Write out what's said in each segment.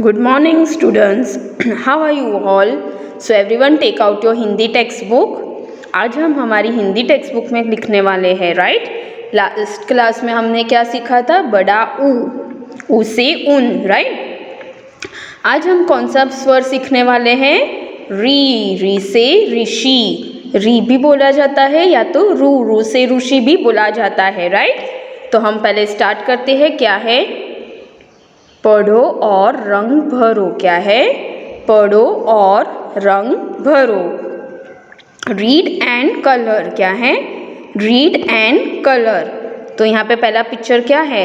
Good morning, students. How are you all? So everyone take out your Hindi text book. आज हम हमारी Hindi text book में लिखने वाले हैं, राइट? लास्ट क्लास में हमने क्या सीखा था? बड़ा ऊ से उन, राइट? आज हम कौन सा स्वर सीखने वाले हैं? री से ऋषि. री भी बोला जाता है या तो रू से ऋषि भी बोला जाता है, राइट? तो हम पहले स्टार्ट करते हैं. क्या है? पढ़ो और रंग भरो. क्या है? पढ़ो और रंग भरो. Read and colour. क्या है? Read and colour. तो यहाँ पे पहला पिक्चर क्या है?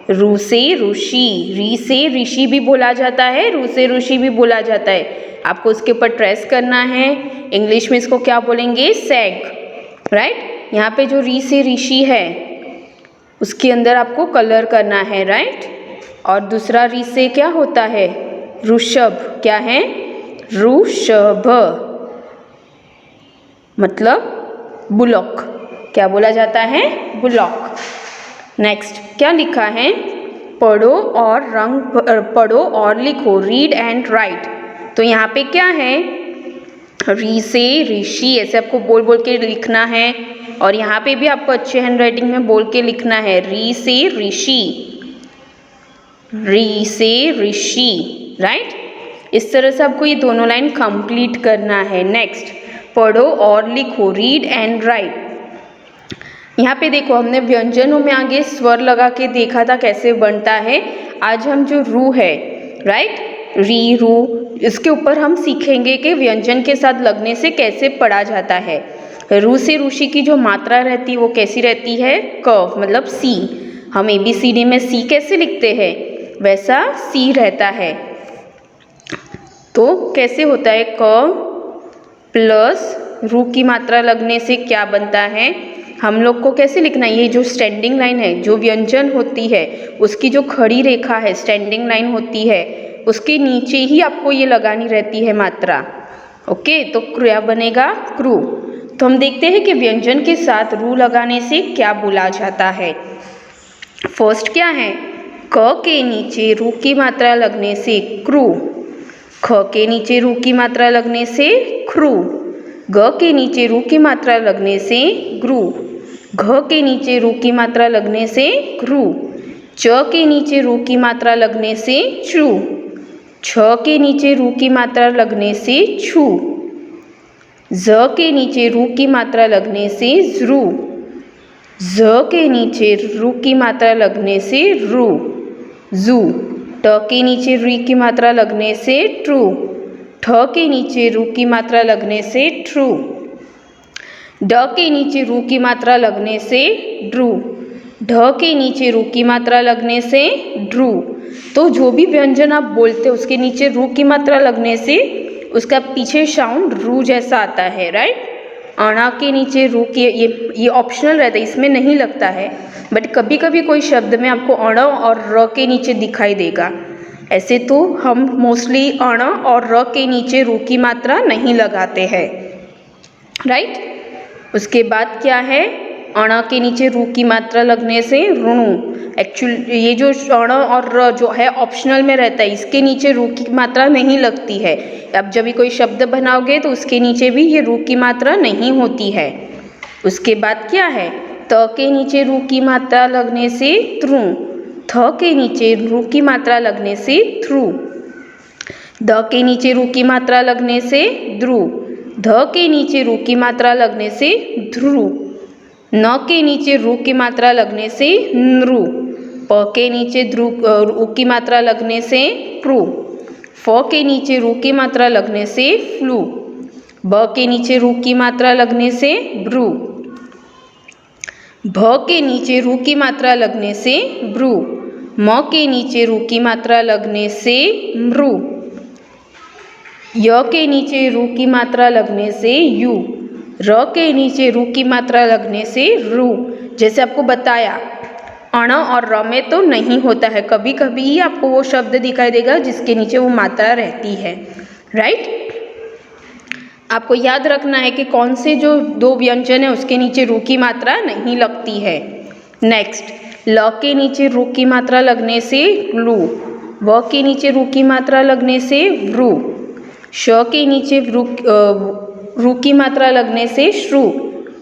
रू से ऋषि. री से ऋषि भी बोला जाता है, रू से ऋषि भी बोला जाता है. आपको उसके ऊपर ट्रेस करना है. इंग्लिश में इसको क्या बोलेंगे? सैग, राइट? यहाँ पे जो री से ऋषि है उसके अंदर आपको कलर करना है, राइट? और दूसरा री से क्या होता है? ऋषभ. क्या है? ऋषभ मतलब बुलॉक. क्या बोला जाता है? बुलॉक. नेक्स्ट क्या लिखा है? पढ़ो और लिखो. Read and right. तो यहाँ पे क्या है? री से ऋषि ऐसे आपको बोल बोल के लिखना है. और यहाँ पे भी आपको अच्छे हैंड राइटिंग में बोल के लिखना है. री से ऋषि, री से ऋषि, राइट? इस तरह से आपको ये दोनों लाइन कंप्लीट करना है. नेक्स्ट पढ़ो और लिखो. Read and right. यहाँ पे देखो हमने व्यंजनों में आगे स्वर लगा के देखा था कैसे बनता है. आज हम जो रू है, राइट, री रू, इसके ऊपर हम सीखेंगे कि व्यंजन के साथ लगने से कैसे पढ़ा जाता है. रू से ऋषि की जो मात्रा रहती है वो कैसी रहती है? क मतलब सी. हम ABCD में सी कैसे लिखते हैं वैसा सी रहता है. तो कैसे होता है? क प्लस रू की मात्रा लगने से क्या बनता है? हम लोग को कैसे लिखना है? ये जो स्टैंडिंग लाइन है, जो व्यंजन होती है उसकी जो खड़ी रेखा है, स्टैंडिंग लाइन होती है, उसके नीचे ही आपको ये लगानी रहती है मात्रा. ओके, तो क्या बनेगा? क्रू. तो हम देखते हैं कि व्यंजन के साथ रू लगाने से क्या बोला जाता है. फर्स्ट क्या है? क के नीचे रू की मात्रा लगने से क्रू. ख के नीचे रू की मात्रा लगने से ख्रू. ग के नीचे रू की मात्रा लगने से ग्रू. घ के नीचे रू की मात्रा लगने से घ्रू. च के नीचे रू की मात्रा लगने से चू. छ के नीचे रू की मात्रा लगने से छू. ज के नीचे रू की मात्रा लगने से ज्रू. ज के नीचे रू की मात्रा लगने से रू, जू. ट के नीचे री की मात्रा लगने से ट्रू. ठ के नीचे रू की मात्रा लगने से ट्रू. ड के नीचे रू की मात्रा लगने से ड्रू. ढ के नीचे रू की मात्रा लगने से ड्रू. तो जो भी व्यंजन आप बोलते हो उसके नीचे रू की मात्रा लगने से उसका पीछे साउंड रू जैसा आता है, राइट? अणा के नीचे रू की, ये ऑप्शनल रहता है, इसमें नहीं लगता है, बट कभी कभी कोई शब्द में आपको अण और र के नीचे दिखाई देगा. ऐसे तो हम मोस्टली अण और र के नीचे रू की मात्रा नहीं लगाते हैं, राइट? उसके बाद क्या है? अण के नीचे रू की मात्रा लगने से ऋणु. एक्चुअली ये जो अण और र जो है ऑप्शनल में रहता है, इसके नीचे रू की मात्रा नहीं लगती है. अब जब भी कोई शब्द बनाओगे तो उसके नीचे भी ये रू की मात्रा नहीं होती है. उसके बाद क्या है? त के नीचे रू की मात्रा लगने से त्रु. थ के नीचे रू की मात्रा लगने से थ्रू. द के नीचे रू की मात्रा लगने से द्रु. ध के नीचे रू की मात्रा लगने से ध्रु. न के नीचे रू की मात्रा लगने से नृ. प के नीचे रू की मात्रा लगने से प्रू. फ के नीचे रू की मात्रा लगने से फ्लू. ब के नीचे रू की मात्रा लगने से ब्रू. भ के नीचे रू की मात्रा लगने से ब्रू. म के नीचे रू की मात्रा लगने से मृ. य के नीचे रू की मात्रा लगने से यू. र के नीचे रू की मात्रा लगने से रू. जैसे आपको बताया अण और र में तो नहीं होता है, कभी कभी ही आपको वो शब्द दिखाई देगा जिसके नीचे वो मात्रा रहती है, राइट? आपको याद रखना है कि कौन से जो दो व्यंजन है उसके नीचे रू की मात्रा नहीं लगती है. नेक्स्ट ल के नीचे रू की मात्रा लगने से लू. व के नीचे रू की मात्रा लगने से व्रू, श के नीचे रू की मात्रा लगने से श्रु,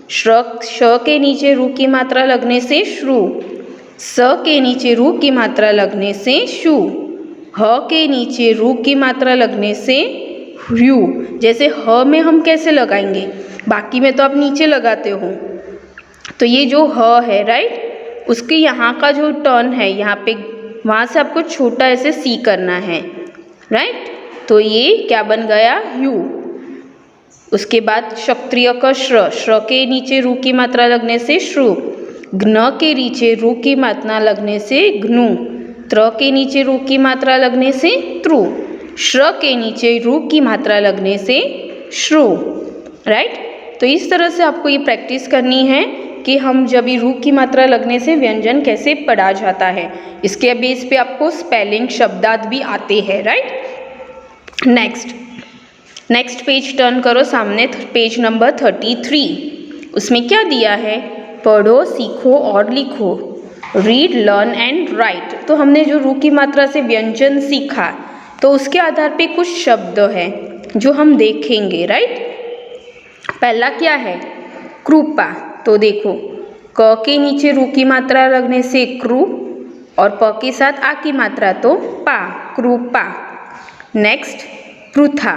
श के नीचे रू की मात्रा लगने से श्रु, स के नीचे रू की मात्रा लगने से शु, ह के नीचे रू की मात्रा लगने से ह्यू। जैसे ह में हम कैसे लगाएंगे, बाकी में तो आप नीचे लगाते हो, तो ये जो ह है राइट, उसके यहाँ का जो टर्न है यहाँ पे, वहाँ से आपको छोटा ऐसे सी करना है राइट। तो ये क्या बन गया, ह्यू। उसके बाद क्षत्रिय का श्र, श्र के नीचे रू की मात्रा लगने से श्रु, घ्न के नीचे रू की मात्रा लगने से घ्नु, त्र के नीचे रू की मात्रा लगने सेत्रु, श्र के नीचे रू की मात्रा लगने से श्रु राइट। तो इस तरह से आपको ये प्रैक्टिस करनी है कि हम जब भी रू की मात्रा लगने से व्यंजन कैसे पढ़ा जाता है। इसके बेस पे आपको स्पेलिंग शब्दार्थ भी आते हैं राइट। नेक्स्ट पेज टर्न करो सामने, पेज नंबर 33। उसमें क्या दिया है, पढ़ो, सीखो और लिखो, रीड, लर्न एंड राइट। तो हमने जो रू की मात्रा से व्यंजन सीखा, तो उसके आधार पे कुछ शब्द हैं जो हम देखेंगे राइट। पहला क्या है, कृपा। तो देखो, क के नीचे रू की मात्रा लगने से क्रू, और प के साथ आ की मात्रा तो पा, कृपा। नेक्स्ट, पृथा।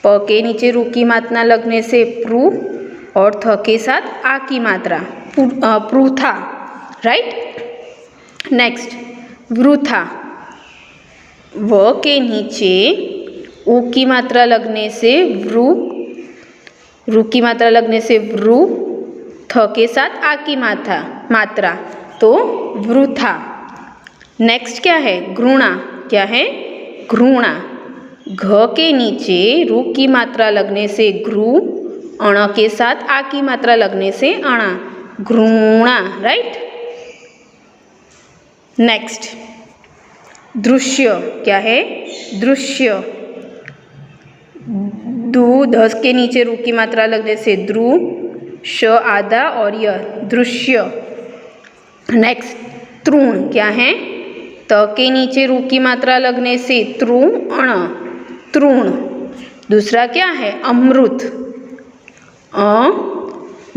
प के नीचे रू की मात्रा लगने से प्रू, और थ के साथ आ की मात्रा पृथा राइट। नेक्स्ट, वृथा। व के नीचे ऊ की मात्रा लगने से वृ, रू की मात्रा लगने से वृ, थ के साथ आ की मात्रा तो वृथा। नेक्स्ट क्या है, घृणा। क्या है, घृणा। घ के नीचे रू की मात्रा लगने से घृ, अण के साथ आ की मात्रा लगने से अणा, घृणा राइट। नेक्स्ट, दृश्य। क्या है, दृश्य। दू, धस के नीचे रू की मात्रा लगने से द्रु, श आधा और य, दृश्य। नेक्स्ट, तृण। क्या है, त के नीचे रू की मात्रा लगने से त्रु, अण, तृण। दूसरा क्या है, अमृत।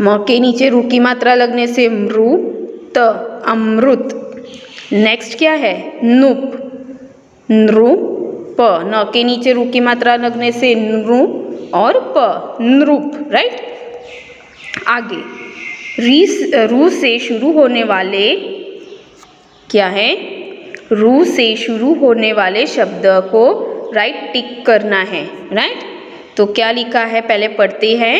म के नीचे रू की मात्रा लगने से मृ, त, अमृत। नेक्स्ट क्या है, नृप। नृ, प, न के नीचे रू की मात्रा लगने से नृ और प, नृप राइट। आगे, रू से शुरू होने वाले, क्या है, रू से शुरू होने वाले शब्द को राइट टिक करना है राइट। तो क्या लिखा है, पहले पढ़ते हैं।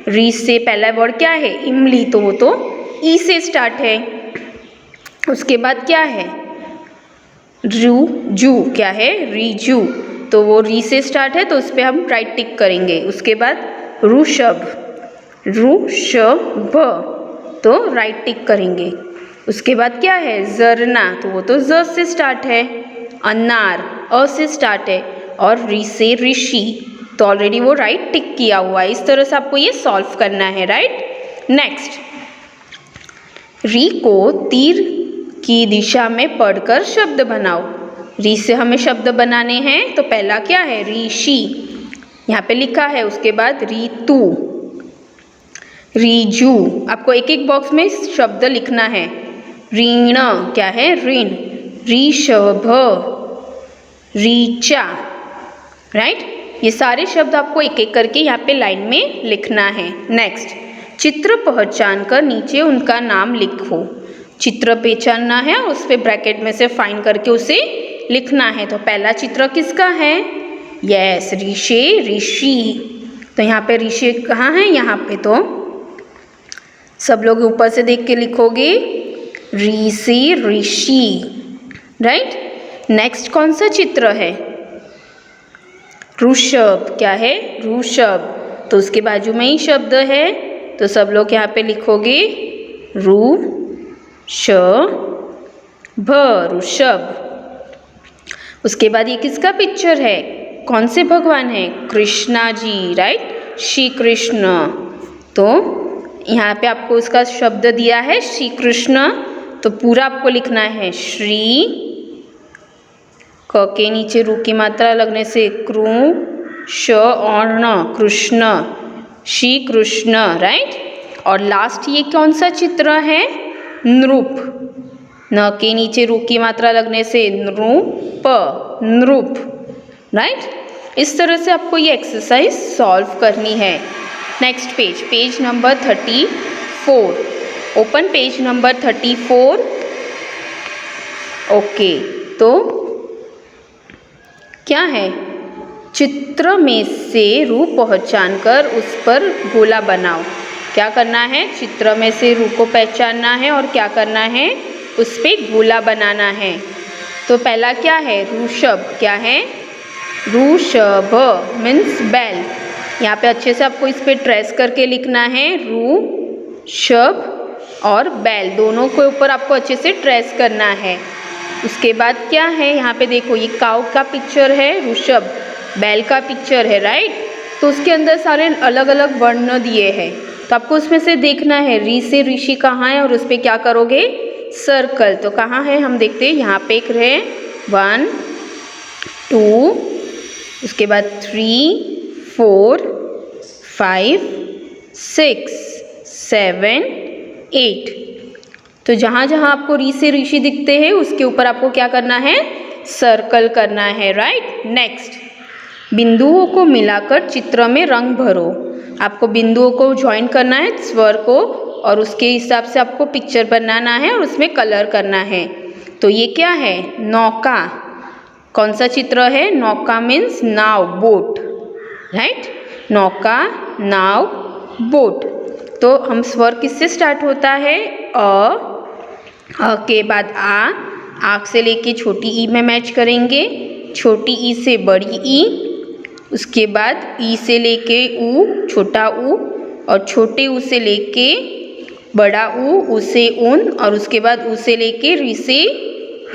री से पहला वर्ड क्या है, इमली, तो वो तो ई से स्टार्ट है। उसके बाद क्या है, रू, जू। क्या है, रीजू, तो वो री से स्टार्ट है, तो उस पर हम राइट टिक करेंगे। उसके बाद ऋषभ, ऋषभ, तो राइट टिक करेंगे। उसके बाद क्या है, जरना, तो वो तो ज से स्टार्ट है। अनार, अ से स्टार्ट है। और री से ऋषि, तो ऑलरेडी वो राइट टिक किया हुआ है। इस तरह से आपको ये सॉल्व करना है राइट। नेक्स्ट, री को तीर की दिशा में पढ़कर शब्द बनाओ। री से हमें शब्द बनाने हैं, तो पहला क्या है, ऋषि, यहाँ पे लिखा है। उसके बाद ऋतु, ऋजु, आपको एक एक बॉक्स में शब्द लिखना है। ऋण, क्या है, ऋण। ऋषभ, ऋचा राइट। ये सारे शब्द आपको एक एक करके यहाँ पे लाइन में लिखना है। नेक्स्ट, चित्र पहचान कर नीचे उनका नाम लिखो। चित्र पहचानना है और उस पर ब्रैकेट में से फाइंड करके उसे लिखना है। तो पहला चित्र किसका है, यस, ऋषि, ऋषि। तो यहाँ पे ऋषि कहाँ है, यहाँ पे, तो सब लोग ऊपर से देख के लिखोगे, ऋषि, ऋषि राइट। नेक्स्ट कौन सा चित्र है, ऋषभ। क्या है, ऋषभ, तो उसके बाजू में ही शब्द है, तो सब लोग यहाँ पे लिखोगे ऋषभ, ऋषभ। उसके बाद ये किसका पिक्चर है, कौन से भगवान है, कृष्णा जी राइट, श्री कृष्ण। तो यहाँ पे आपको उसका शब्द दिया है श्री कृष्ण, तो पूरा आपको लिखना है श्री क के नीचे रू की मात्रा लगने से कृ, श और न, कृष्ण, श्री कृष्ण, राइट। और लास्ट ये कौन सा चित्र है? नृप, न के नीचे रू की मात्रा लगने से नृप, नृप, राइट। इस तरह से आपको ये एक्सरसाइज सॉल्व करनी है। Next page, page number 34, open page number 34। Okay, तो क्या है? चित्र में से रू पहचान कर उस पर गोला बनाओ। क्या करना है? चित्र में से रू को पहचानना है और क्या करना है? उस पर गोला बनाना है। तो पहला क्या है? ऋषभ। क्या है? ऋषभ मीन्स बैल। यहाँ पे अच्छे से आपको इस पे ट्रेस करके लिखना है, ऋषभ और बैल दोनों के ऊपर आपको अच्छे से ट्रेस करना है। उसके बाद क्या है? यहाँ पे देखो, ये काऊ का पिक्चर है, ऋषभ बैल का पिक्चर है, राइट। तो उसके अंदर सारे अलग अलग वर्ण दिए हैं, तो आपको उसमें से देखना है री से ऋषि कहाँ है और उस पर क्या करोगे? सर्कल। तो कहाँ है हम देखते हैं, यहाँ पे एक रहे 1 2, उसके बाद 3 4 5 6 7 8। तो जहाँ जहाँ आपको री से ऋषि दिखते हैं उसके ऊपर आपको क्या करना है? सर्कल करना है, राइट। नेक्स्ट, बिंदुओं को मिलाकर चित्र में रंग भरो। आपको बिंदुओं को ज्वाइन करना है, स्वर को, और उसके हिसाब से आपको पिक्चर बनाना है और उसमें कलर करना है। तो ये क्या है? नौका। कौन सा चित्र है? नौका मीन्स नाव, बोट, राइट। नौका, नाव, बोट। तो हम स्वर किससे स्टार्ट होता है? अ के बाद आ से लेके छोटी ई में मैच करेंगे, छोटी ई से बड़ी ई, उसके बाद ई से लेके ऊ, छोटा ऊ, और छोटे ऊ से लेके बड़ा ऊ से ऊन, और उसके बाद ऊ से लेके री से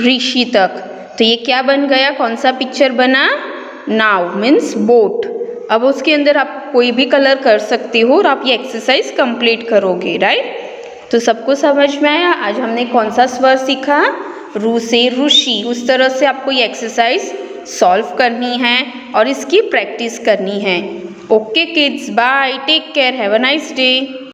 ऋषि तक। तो ये क्या बन गया? कौन सा पिक्चर बना? नाव मीन्स बोट। अब उसके अंदर आप कोई भी कलर कर सकते हो और आप ये एक्सरसाइज कंप्लीट करोगे, राइट। तो सबको समझ में आया? आज हमने कौन सा स्वर सीखा? रू से ऋषि। उस तरह से आपको ये एक्सरसाइज सॉल्व करनी है और इसकी प्रैक्टिस करनी है। Okay kids, bye, take care, have a nice day.